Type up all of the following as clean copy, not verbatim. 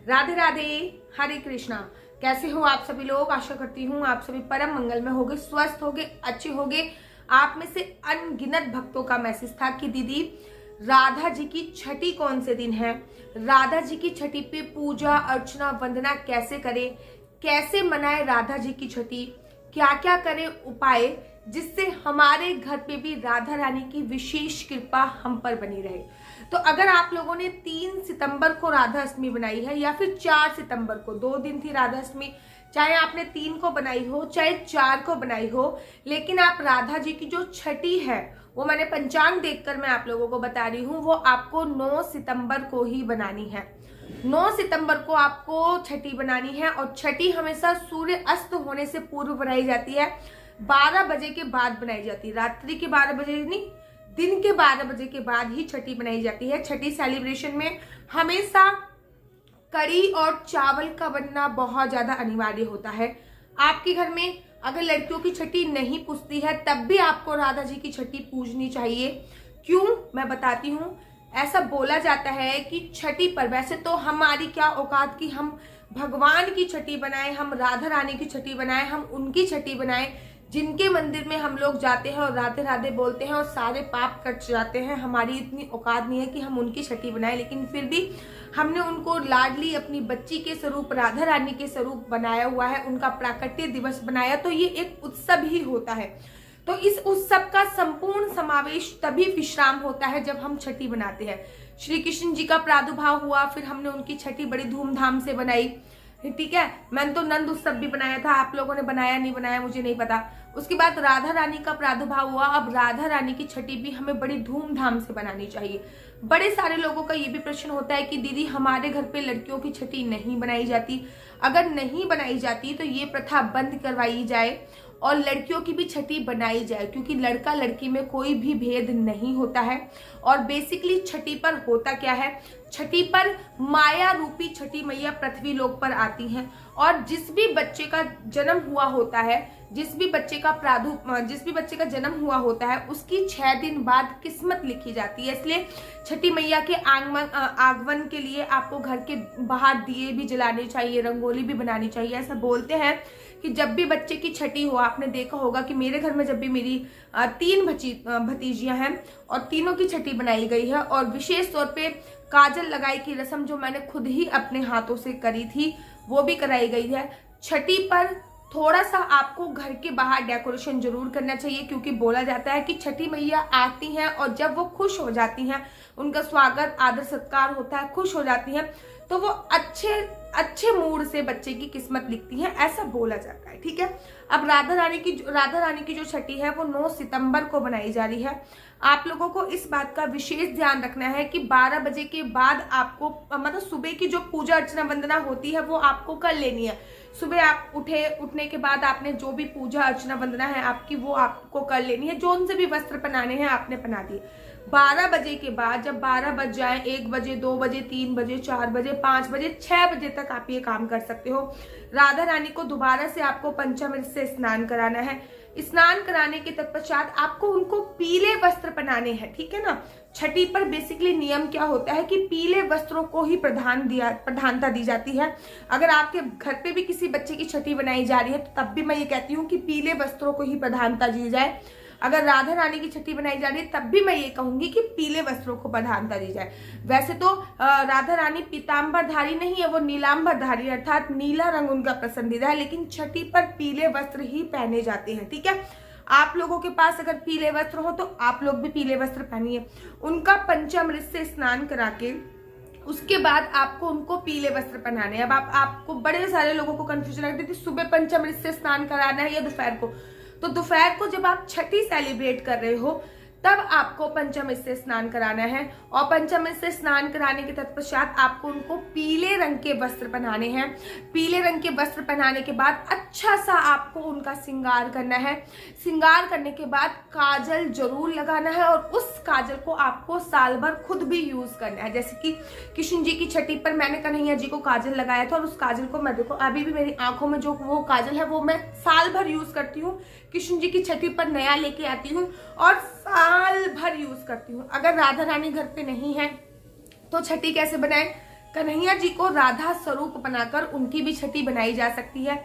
राधे राधे, हरे कृष्णा। कैसे हो आप सभी लोग? आशा करती हूँ आप सभी परम मंगल में होगे, स्वस्थ होगे, अच्छे होगे। आप में से अनगिनत भक्तों का मैसेज था कि दीदी राधा जी की छठी कौन से दिन है, राधा जी की छठी पे पूजा अर्चना वंदना कैसे करें, कैसे मनाए राधा जी की छठी, क्या क्या करें उपाय जिससे हमारे घर पे भी राधा रानी की विशेष कृपा हम पर बनी रहे। तो अगर आप लोगों ने 3 सितंबर को राधा अष्टमी बनाई है या फिर 4 सितंबर को, 2 दिन थी राधा अष्टमी, चाहे आपने 3 को बनाई हो चाहे 4 को बनाई हो, लेकिन आप राधा जी की जो छठी है वो मैंने पंचांग देखकर मैं आप लोगों को बता रही हूँ, वो आपको 9 सितंबर को ही बनानी है। 9 सितंबर को आपको छठी बनानी है और छठी हमेशा सूर्य अस्त होने से पूर्व बनाई जाती है, 12 बजे के बाद बनाई जाती है। रात्रि के 12 बजे नहीं, दिन के 12 बजे के बाद ही छठी बनाई जाती है। छठी सेलिब्रेशन में हमेशा कड़ी और चावल का बनना बहुत ज्यादा अनिवार्य होता है। आपके घर में अगर लड़कियों की छठी नहीं पूजती है तब भी आपको राधा जी की छठी पूजनी चाहिए। क्यों, मैं बताती हूँ। ऐसा बोला जाता है कि छठी पर, वैसे तो हमारी क्या औकात की हम भगवान की छठी बनाए, हम राधा रानी की छठी बनाए, हम उनकी छठी बनाए जिनके मंदिर में हम लोग जाते हैं और राधे राधे बोलते हैं और सारे पाप कट जाते हैं। हमारी इतनी औकात नहीं है कि हम उनकी छठी बनाए, लेकिन फिर भी हमने उनको लाडली अपनी बच्ची के स्वरूप राधा रानी के स्वरूप बनाया हुआ है, उनका प्राकट्य दिवस बनाया। तो ये एक उत्सव ही होता है। तो इस उत्सव का संपूर्ण समावेश तभी विश्राम होता है जब हम छठी बनाते हैं। श्री कृष्ण जी का प्रादुर्भाव हुआ, फिर हमने उनकी छठी बड़ी धूमधाम से बनाई, ठीक है। मैंने तो नंद उत्सव भी बनाया था, आप लोगों ने बनाया नहीं बनाया मुझे नहीं पता। उसके बाद राधा रानी का प्रादुर्भाव हुआ, अब राधा रानी की छठी भी हमें बड़ी धूमधाम से बनानी चाहिए। बड़े सारे लोगों का ये भी प्रश्न होता है कि दीदी हमारे घर पे लड़कियों की छठी नहीं बनाई जाती। अगर नहीं बनाई जाती तो ये प्रथा बंद करवाई जाए और लड़कियों की भी छठी बनाई जाए, क्योंकि लड़का लड़की में कोई भी भेद नहीं होता है। और बेसिकली छठी पर होता क्या है, छठी पर माया रूपी छठी मैया पृथ्वी लोक पर आती हैं और जिस भी बच्चे का जन्म हुआ होता है, जिस भी बच्चे का जन्म हुआ होता है उसकी 6 दिन बाद किस्मत लिखी जाती है। इसलिए छठी मैया के आगमन के लिए आपको घर के बाहर दिए भी जलाने चाहिए, रंगोली भी बनानी चाहिए। ऐसा बोलते हैं कि जब भी बच्चे की छठी हो, आपने देखा होगा कि मेरे घर में जब भी मेरी 3 भतीजियां हैं और तीनों की छठी बनाई गई है और विशेष तौर पे काजल लगाई की रस्म जो मैंने खुद ही अपने हाथों से करी थी वो भी कराई गई है। छठी पर थोड़ा सा आपको घर के बाहर डेकोरेशन जरूर करना चाहिए, क्योंकि बोला जाता है कि छठी मैया आती हैं और जब वो खुश हो जाती हैं, उनका स्वागत आदर सत्कार होता है, खुश हो जाती हैं तो वो अच्छे मूड से बच्चे की किस्मत लिखती हैं, ऐसा बोला जाता है, ठीक है। अब राधा रानी की जो छठी है वो 9 सितंबर को बनाई जा रही है। आप लोगों को इस बात का विशेष ध्यान रखना है कि 12 बजे के बाद आपको, मतलब सुबह की जो पूजा अर्चना वंदना होती है वो आपको कर लेनी है। सुबह आप उठने के बाद आपने जो भी पूजा अर्चना वंदना है आपकी वो आपको कर लेनी है। जो उनसे भी वस्त्र पहनाने हैं आपने पहना दिए। 12 बजे के बाद जब 12 बज जाए, 1 बजे, 2 बजे, 3 बजे, 4 बजे, 5 बजे, 6 बजे तक आप ये काम कर सकते हो। राधा रानी को दोबारा से आपको पंचामृत से स्नान कराना है। स्नान कराने के तत्पश्चात आपको उनको पीले वस्त्र पहनाने हैं, ठीक है ना। छठी पर बेसिकली नियम क्या होता है कि पीले वस्त्रों को ही प्रधानता दी जाती है। अगर आपके घर पे भी किसी बच्चे की छठी बनाई जा रही है तो तब भी मैं ये कहती हूँ कि पीले वस्त्रों को ही प्रधानता दी जाए। अगर राधा रानी की छठी बनाई जा रही है तब भी मैं ये कहूंगी कि पीले वस्त्रों को प्रधानता दी जाए। वैसे तो राधा रानी पीताम्बरधारी नहीं है, वो नीलांबरधारी अर्थात नीला रंग उनका पसंदीदा है, लेकिन छठी पर पीले वस्त्र ही पहने जाते हैं, ठीक है। आप लोगों के पास अगर पीले वस्त्र हो तो आप लोग भी पीले वस्त्र पहनिए। उनका पंचामृत से स्नान करा के उसके बाद आपको उनको पीले वस्त्र पहनाने हैं। अब आपको बड़े सारे लोगों को कंफ्यूजन लगती थी सुबह पंचामृत से स्नान कराना है या दोपहर को। तो दोपहर को जब आप छठी सेलिब्रेट कर रहे हो तब आपको पंचामृत से स्नान कराना है और पंचामृत से स्नान कराने के तत्पश्चात आपको उनको पीले रंग के वस्त्र पहनाने हैं। पीले रंग के वस्त्र पहनाने के बाद अच्छा सा आपको उनका श्रृंगार करना है। श्रृंगार करने के बाद काजल जरूर लगाना है और उस काजल को आपको साल भर खुद भी यूज करना है। जैसे कि कृष्ण जी की छठी पर मैंने कन्हैया जी को काजल लगाया था और उस काजल को मैं देखो अभी भी मेरी आंखों में जो वो काजल है वो मैं साल भर यूज करती हूँ। कृष्ण जी की छठी पर नया लेके आती हूँ और साल भर यूज करती हूँ। अगर राधा रानी घर पे नहीं है तो छठी कैसे बनाए? कन्हैया जी को राधा स्वरूप बनाकर उनकी भी छठी बनाई जा सकती है।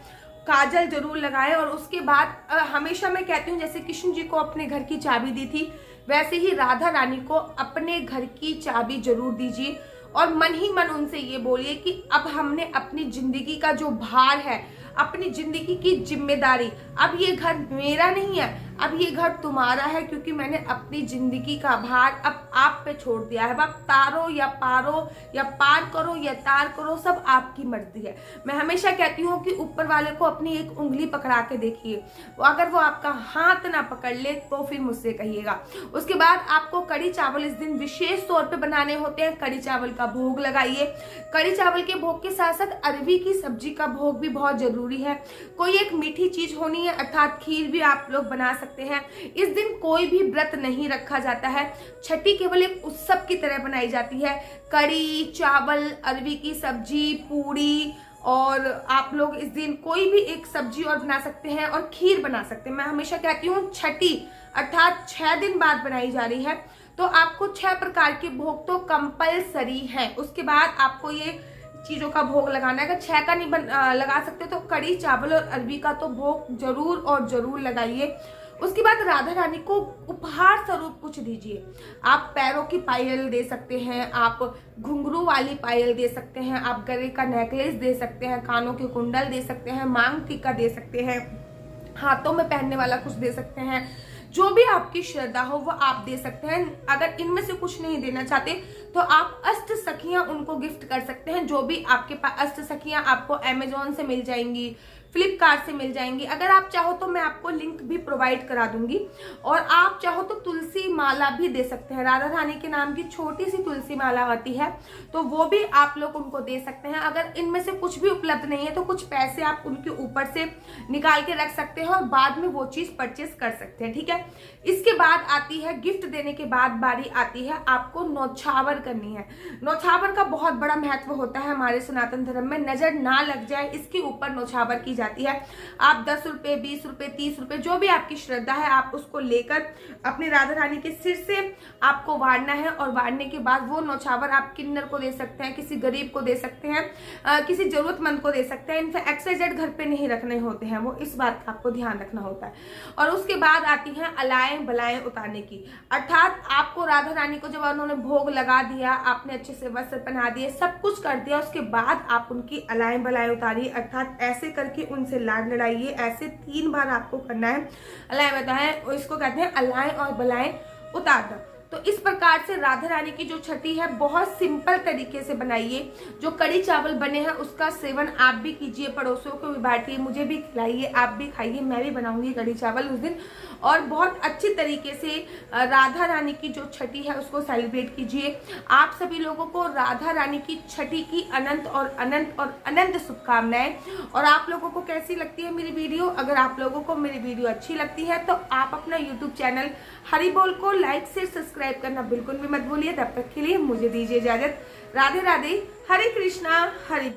काजल जरूर लगाएं। और उसके बाद हमेशा मैं कहती हूँ, जैसे कृष्ण जी को अपने घर की चाबी दी थी, वैसे ही राधा रानी को अपने घर की चाबी जरूर दीजिए और मन ही मन उनसे ये बोलिए कि अब हमने अपनी जिंदगी का जो भार है, अपनी जिंदगी की जिम्मेदारी, अब ये घर मेरा नहीं है, अब ये घर तुम्हारा है, क्योंकि मैंने अपनी जिंदगी का भार अब आप पे छोड़ दिया है। अब तारो या पारो या पार करो या तार करो, सब आपकी मर्जी है। मैं हमेशा कहती हूँ कि ऊपर वाले को अपनी एक उंगली पकड़ा के देखिए, अगर वो आपका हाथ ना पकड़ ले तो फिर मुझसे कहिएगा। उसके बाद आपको कढ़ी चावल इस दिन विशेष तौर पे बनाने होते हैं। कढ़ी चावल का भोग लगाइए। कढ़ी चावल के भोग के साथ साथ अरवी की सब्जी का भोग भी बहुत जरूरी है। कोई एक मीठी चीज होनी है, अर्थात खीर भी आप लोग बना सकते हैं। इस दिन कोई भी व्रत नहीं रखा जाता है। छठी केवल एक उत्सव की तरह बनाई जाती है। कढ़ी चावल, अरवी की सब्जी, पूरी, और आप लोग इस दिन कोई भी एक सब्जी और बना सकते हैं और खीर बना सकते हैं। मैं हमेशा कहती हूँ छठी अर्थात 6 दिन बाद बनाई जा रही है, तो आपको 6 प्रकार के भोग तो कंपलसरी है। उसके बाद आपको ये चीजों का भोग लगाना है। अगर 6 का नहीं लगा सकते तो कढ़ी चावल और अरवी का तो भोग जरूर और जरूर लगाइए। उसके बाद राधा रानी को उपहार स्वरूप कुछ दीजिए। आप पैरों की पायल दे सकते हैं, आप घुंघरू वाली पायल दे सकते हैं, आप गले का नेकलेस दे सकते हैं, कानों के कुंडल दे सकते हैं, मांग टीका दे सकते हैं, हाथों में पहनने वाला कुछ दे सकते हैं। जो भी आपकी श्रद्धा हो वो आप दे सकते हैं। अगर इनमें से कुछ नहीं देना चाहते तो आप अष्ट सखियां उनको गिफ्ट कर सकते हैं। जो भी आपके पास अष्ट सखियां आपको अमेजोन से मिल जाएंगी, फ्लिपकार्ट से मिल जाएंगी। अगर आप चाहो तो मैं आपको लिंक भी प्रोवाइड करा दूंगी। और आप चाहो तो तुलसी माला भी दे सकते हैं। राधा रानी के नाम की छोटी सी तुलसी माला आती है, तो वो भी आप लोग उनको दे सकते हैं। अगर इनमें से कुछ भी उपलब्ध नहीं है तो कुछ पैसे आप उनके ऊपर से निकाल के रख सकते हैं और बाद में वो चीज परचेस कर सकते हैं, ठीक है। इसके बाद आती है गिफ्ट देने के बाद बारी आती है आपको नौछावर करनी है। नौछावर का बहुत बड़ा महत्व होता है हमारे सनातन धर्म में। नजर ना लग जाए इसके ऊपर नौछावर की जाती है। आप 10 रुपए, 20 रुपए, 30 रुपए, जो भी आपकी श्रद्धा है, आप उसको लेकर अपनी राधा रानी के सिर से आपको वारना है। और वारने के बाद वो नौछावर आप किन्नर को दे सकते हैं, किसी गरीब को दे सकते हैं, किसी जरूरतमंद को दे सकते हैं। इनफैक्ट XYZ घर पे नहीं रखने होते हैं, वो इस बात का आपको ध्यान रखना होता है। और उसके बाद आती है अलाएं बलाएं उतारने की, अर्थात आपको राधा रानी को जब उन्होंने भोग लगा दिया, आपने अच्छे से वस्त्र पहना दिए, सब कुछ कर दिया, उसके बाद आप उनकी अलाएं बलाएं उतारिए। अर्थात ऐसे करके उनसे लाड लड़ाइए। ऐसे 3 बार आपको करना है। अलाएं बताएं, इसको कहते हैं अलाएं और बलाएं उतारना। तो इस प्रकार से राधा रानी की जो छठी है बहुत सिंपल तरीके से बनाइए। जो कढ़ी चावल बने हैं उसका सेवन आप भी कीजिए, पड़ोसियों को भी बांटिए, मुझे भी खिलाइए, आप भी खाइए। मैं भी बनाऊंगी कढ़ी चावल उस दिन। और बहुत अच्छी तरीके से राधा रानी की जो छठी है उसको सेलिब्रेट कीजिए। आप सभी लोगों को राधा रानी की छठी की अनंत और अनंत और अनंत शुभकामनाएं। और आप लोगों को कैसी लगती है मेरी वीडियो? अगर आप लोगों को मेरी वीडियो अच्छी लगती है तो आप अपना यूट्यूब चैनल हरि बोल को लाइक से सब्सक्राइब करना बिल्कुल भी मत भूलिए। तब तक के लिए मुझे दीजिए इजाजत। राधे राधे, हरे कृष्णा, हरि